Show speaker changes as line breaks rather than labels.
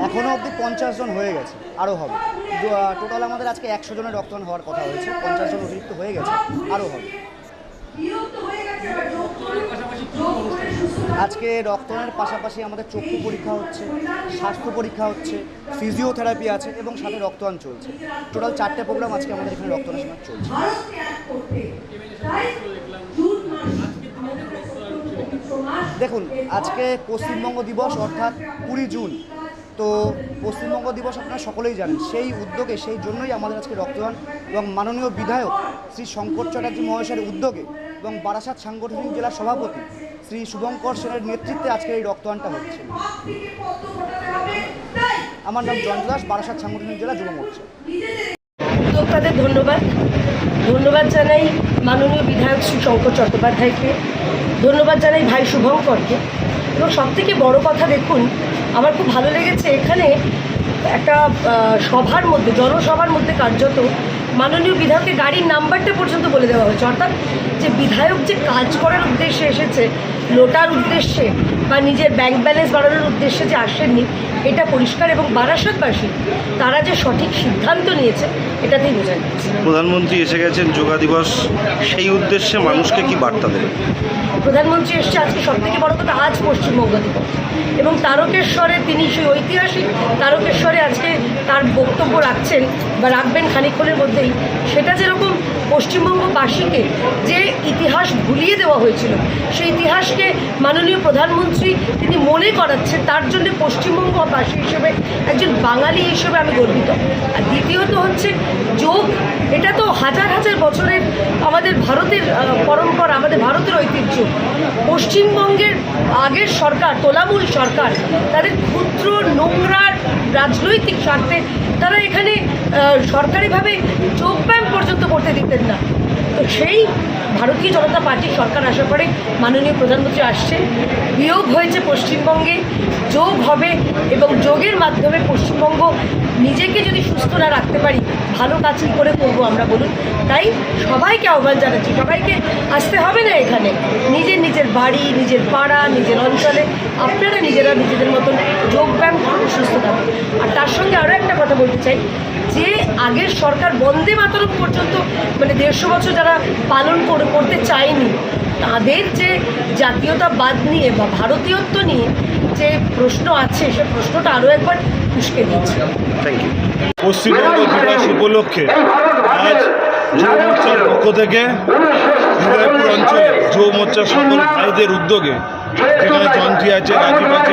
এখনও অবধি 50 জন হয়ে গেছে, আরও হবে। টোটাল আমাদের আজকে 100 জনের রক্তদান হওয়ার কথা হয়েছে, 50 জন অতিরিক্ত হয়ে গেছে, আরও হবে। আজকে রক্তদানের পাশাপাশি আমাদের চক্ষু পরীক্ষা হচ্ছে, স্বাস্থ্য পরীক্ষা হচ্ছে, ফিজিওথেরাপি আছে এবং সাথে রক্তদান চলছে। টোটাল 4টে প্রোগ্রাম আজকে আমাদের এখানে রক্তদান শিবির চলছে। দেখুন, আজকে পশ্চিমবঙ্গ দিবস অর্থাৎ 20 জুন। তো পশ্চিমবঙ্গ দিবস আপনারা সকলেই জানেন, সেই উদ্যোগে সেই জন্যই আমাদের আজকে রক্তদান এবং মাননীয় বিধায়ক শ্রী শঙ্কর চ্যাটার্জি মহাশয়ের উদ্যোগে এবং বারাসাত সাংগঠনিক জেলার সভাপতি শ্রী শুভঙ্কর সেনের নেতৃত্বে আজকে এই রক্তদানটা হচ্ছে। আমার নাম জয়ন্ত দাস, বারাসাত সাংগঠনিক জেলা যুব মোর্চা।
উদ্যোক্তাদের ধন্যবাদ জানাই মাননীয় বিধায়ক শ্রী শঙ্কর চট্টোপাধ্যায়কে, ধন্যবাদ জানাই ভাই শুভঙ্করকে। এবং সবথেকে বড় কথা, দেখুন, আমার খুব ভালো লেগেছে এখানে একটা সভার মধ্যে, জনসভার মধ্যে কার্যত মাননীয় বিধায়কের গাড়ির নাম্বারটা পর্যন্ত বলে দেওয়া হয়েছে। অর্থাৎ যে বিধায়ক যে কাজ করার উদ্দেশ্যে এসেছে, লোটার উদ্দেশ্যে বা নিজের ব্যাংক ব্যালেন্স বাড়ানোর উদ্দেশ্যে যে আসেননি, এটা পরিষ্কার। এবং বারাসাতবাসী তারা যে সঠিক সিদ্ধান্ত নিয়েছে এটাতেই বোঝা যাচ্ছে।
প্রধানমন্ত্রী এসে গেছেন যোগা দিবস, সেই উদ্দেশ্যে মানুষকে কি বার্তা দেবে?
প্রধানমন্ত্রী এসছে আজকে, সবথেকে বড় কথা আজ পশ্চিমবঙ্গ দিবস, এবং তারকেশ্বরে তিনি সেই ঐতিহাসিক তারকেশ্বরে আজকে তার বক্তব্য রাখছেন বা রাখবেন খানিকক্ষণের মধ্যেই। সেটা যেরকম পশ্চিমবঙ্গবাসীকে যে ইতিহাস ভুলিয়ে দেওয়া হয়েছিল, সেই ইতিহাসকে মাননীয় প্রধানমন্ত্রী তিনি মনে করাচ্ছেন, তার জন্য পশ্চিমবঙ্গবাসী হিসেবে, একজন বাঙালি হিসেবে আমি গর্বিত। আর দ্বিতীয়ত হচ্ছে যোগ, এটা তো হাজার হাজার বছরের আমাদের ভারতের পরম্পরা, আমাদের ভারতের ঐতিহ্য। পশ্চিমবঙ্গের আগের সরকার, তোলামূল সরকার, তাদের ক্ষুদ্র নোংরা রাজনৈতিক স্বার্থে তারা এখানে সরকারিভাবে যোগব্যায়াম পর্যন্ত করতে দিতেন না। তো সেই ভারতীয় জনতা পার্টির সরকার আসার পরে মাননীয় প্রধানমন্ত্রী আসছেন, বিয়োগ হয়েছে পশ্চিমবঙ্গে, যোগ হবে এবং যোগের মাধ্যমে পশ্চিমবঙ্গ নিজেকে যদি সুস্থ না রাখতে পারি, ভালো কাজ কী করে করবো আমরা বলুন? তাই সবাইকে আহ্বান জানাচ্ছি, সবাইকে আসতে হবে না এখানে, নিজের নিজের বাড়ি, নিজের পাড়া, নিজের অঞ্চলে আপনারা নিজেরা নিজেদের মতন যোগব্যায়াম করুন, সুস্থ থাকুন। আর তার সঙ্গে আরও একটা কথা বলতে চাই, যে আগের সরকার বন্দে মাতরম পর্যন্ত মানে 150 বছর যারা পালন করতে চায়নি, তাদের যে জাতীয়তাবাদ নিয়ে বা ভারতীয়ত্ব নিয়ে যে প্রশ্ন আছে, সে প্রশ্নটা আরও একবার উস্কে দিচ্ছে।
Thank you.
পশ্চিমবঙ্গ দিবস উপলক্ষে আজ যুব মোর্চার পক্ষ থেকে হৃদয়পুর অঞ্চলে যুব মোর্চার সকল ভাইদের উদ্যোগে, যেখানে জয়ন্তী আছে, রাজীব আছে,